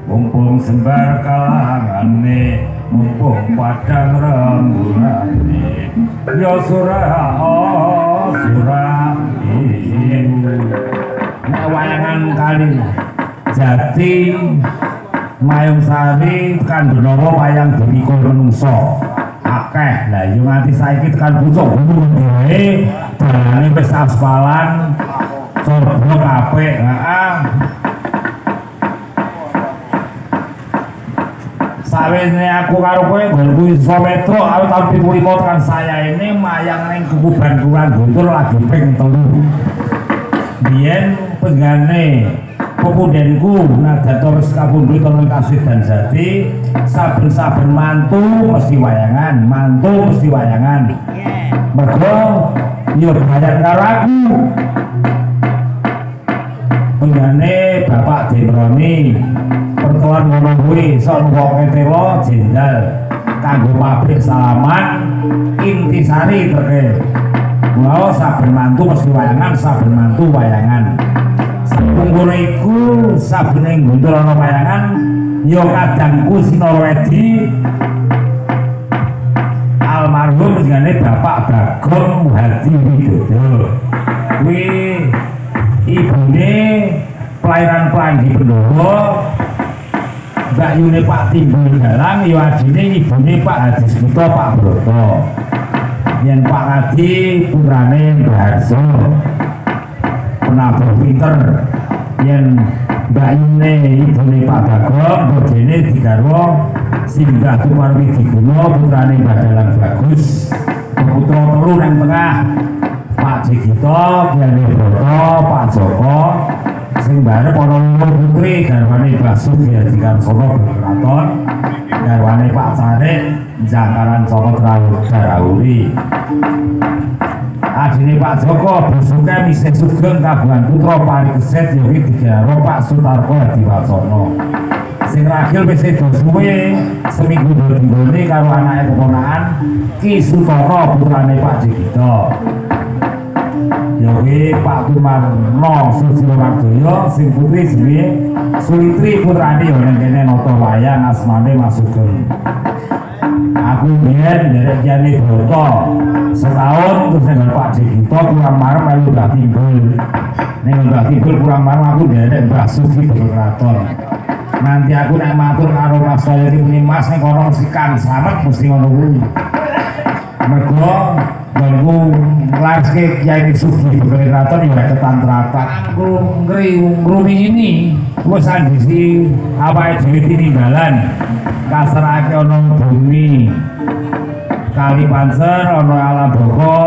mumpung sembar kalangane mumpung padang rembulane ya surah nek wayangan kali Jati Mayung Sari tekan Benowo wayang demi menungso akeh lah yo nganti saiki tekan Pucuk Gunung dhewe dalane wis aspalan sorbo apik sawene aku karo kowe nggonku iso metro awit tahun 75 tekan saya ini mayang ning Kububan Kulon Guntur lagi ping 3 biyen penggane pepudenku nadator Kapundhut Tolong Kasih dan Jati saben-saben mantu mesti wayangan mergo yo bayar karo aku penggane Bapak Demroni pertuan ngono kuwi sok ngoke telo jendal kanggo pabrik Salaman Intisari teke mau saben mantu mesti wayangan saben ngono iku sabene ngguntur ana wayangan ya kadangku Sinorwedi almarhum jenenge Bapak Bagong Muhadi Widodo kuwi ibune pelayanan Pelangi Benowo Mbak Yune Pak Timbul Galang ya adine ibune Pak Haji Suto Pak Broto yen Pak Haji putrane Mbah Harso penabuh pinter yen Mbak Yune ibune Pak Bagong bojone digarwa Singgah Tumarwi Diguno putrane Mbah Dalang Bagus putra telu nang tengah Pak Jigito Kyai Broto Pak Joko sing barep ana putri garwane Basu Diadikan Solo Keraton garwane Pak Carik Jangkaran Soko Darawuri adine Pak Joko Basuke Misih Sugeng Kagungan Putra Parikesit Yogi Digaro Pak Sutarko Hadiwacana sing ragil wis suwe seminggu dinggone karo anake keponakan Ki Sutara putrane Pak Jigito Yogi Pak Tumarno Susilo sing putri jenenge Sulitri putrane yo nang kene nata wayang asmane Mas Sugeng. Aku biyen nderek Kyai Broto setahun terus dengan Pak Jigito kurang marem melu Mbah Timbul. Ning Mbah Timbul kurang marem aku nderek Mbah Sugi Keraton. Nanti aku nek matur karo Mas Toyo iki muni Mas ning kono mesti kan slamet mesti ngono kuwi. mergo nganggo nglarske Kyai Sugih Bekele Kraton ya ketantrakan ngrumi ini wis andisi awake dhewe tinimbalan kasrahake ana bumi Kali Panser ana alam boko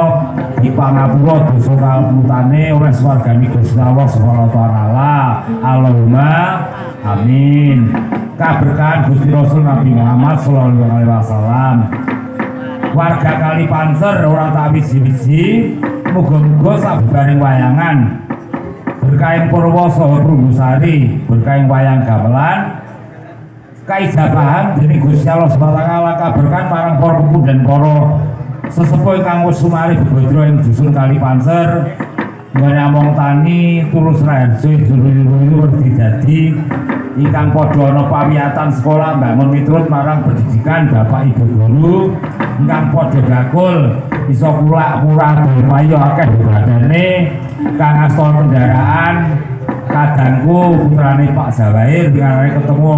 di pangapura dosa kalmutane oleh swargane Gusti Allah Subhanahu wa taala. Allahumma amin. Kaberkahan Gusti Rasul Nabi Muhammad sallallahu alaihi wasallam. Warga Kali Panser ora tak wiji-wiji, muga-muga sabebaning wayangan berkaing Purwa saha Prunggusari, berkaing wayang gamelan kaijabahan dening Gusti Allah Subhanahu wa taala kaberkahan marang para pemuda dan para sesepuh ingkang wis sumari bebodro ing dusun Kali Panser nggone among tani tulus raharjo juru-juru werdi dadi ingkang padha ana pawiyatan sekolah mbangun miturut marang pendidikan Bapak Ibu guru ingkang padha gakul iso pura-pura payu akeh badane kang asta kendaraan kadangku putrane Pak Zawair ngarep ketemu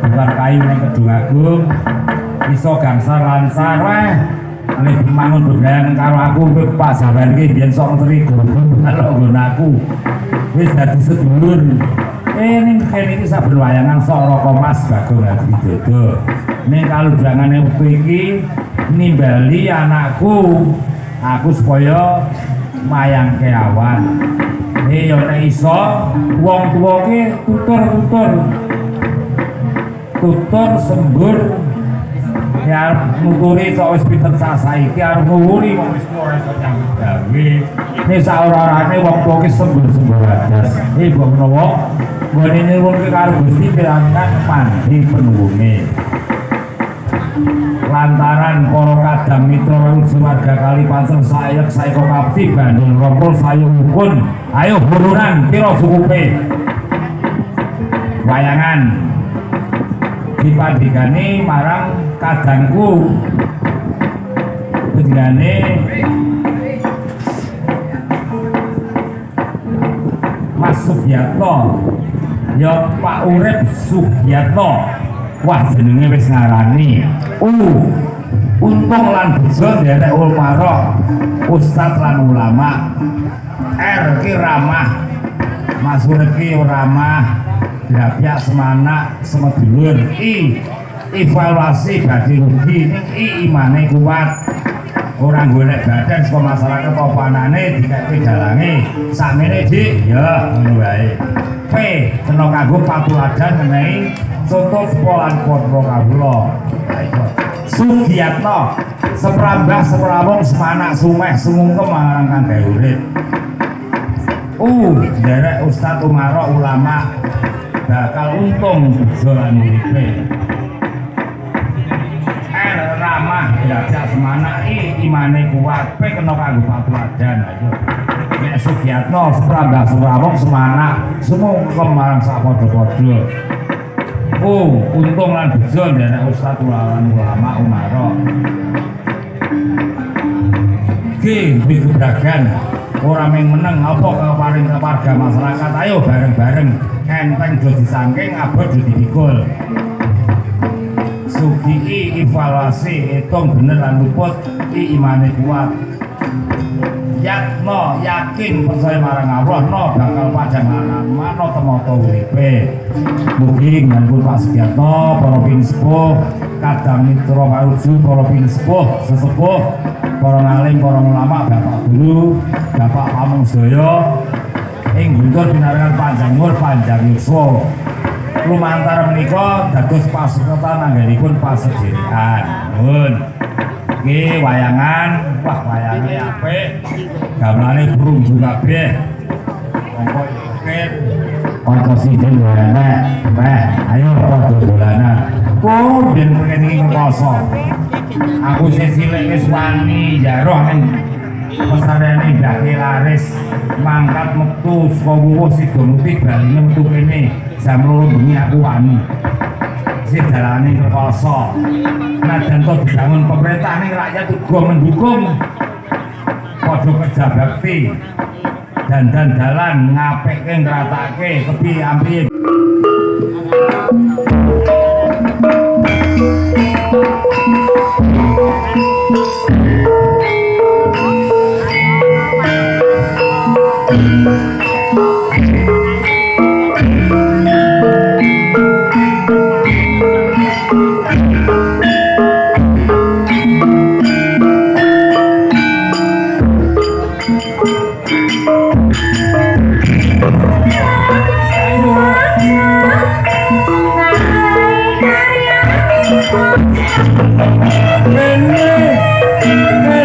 bukan kayu ning Kedung Agung iso gangsal lansar weh nek mangun bebayan karo aku Pak Zawair iki biyen sok ngeri karo nggonku wis dadi sedulur ning kene iki saben wayangan sok roko Mas Bagong Hadidodo ning kaludangane wektu iki nimbali anakku aku supaya mayangke awan ya nek iso wong tuwa ki tutur sembur ya nuturi sok wis pinten saiki arep nguwuri wong wis ora iso nyambut gawe nek saora-orane wong tuwa ki sembur adas ibu menawa ngene nyuwun karo Gusti pirangan mandi penuwunge lantaran para kadang mitra warga Kali Panser sayek saiko kapti bandul rompol sayu ukun ayo burunan piro sukupe wayangan dipandigani marang kadangku pendigane Mas Sugiyatno ya Pak Urip Sugiyatno wah jenenge wis ngarani untung lan bejo derek ulmarok ustad lan ulama R ki ramah Masur ki ramah grapyak semana semedulur evaluasi badhe rugi ning imane kuat ora golek badan saka masyarakat apa anane dikake dalange sakmene Dik ya ngono wae P kena kanggo patuladan menehi contoh sekolah kodro kawula Sugiyatno seprambah seprawung semanak sumeh sumungkem marang kang gawe urip derek Ustad Umarok ulama bakal untung jalan uripe ramah gajah semanak imane kuat pe kena kanggo patuladan ayo nek Sugiyatno seprambah seprawung semanak sumungkem marang sapadha-padha untung lan bejo ndene Ustad ulama Umarok G gebragan ora mung meneng apa keparing warga masyarakat ayo bareng-bareng enteng do disangking abot do dipikul Sugih evaluasi hitung bener lan luput imane kuat Yatno yakin percaya marang Allah no bakal pajangan mano temoto uripe mugi nganggo Pak Sugiyatno para pinspo kadang mitra maruju para pinspo sesepuh para ngalim para ulama Bapak Guru Bapak Pamungsaya ing guntur pinaringan panjang umur panjang yuswa lumantar menika dados pasuketan anggenipun pasederekan nuwun iki wayangan wah wayange apik gamelane perunggu kabeh monggo ikut kanca sidin enek ayo padha dolanan ben pengen iki ngekoso aku sing cilik wis wani jaroh ning pesarene ndake laris mangkat metu saka wuwuh sida muti baline metu kene jam 2 bengi aku wani sing dalane ngekoso najan to dibangun pemerintah ning rakyat uga mendukung padha kerja bakti dandan dalan ngapekke ngratake kepiye-piye Kene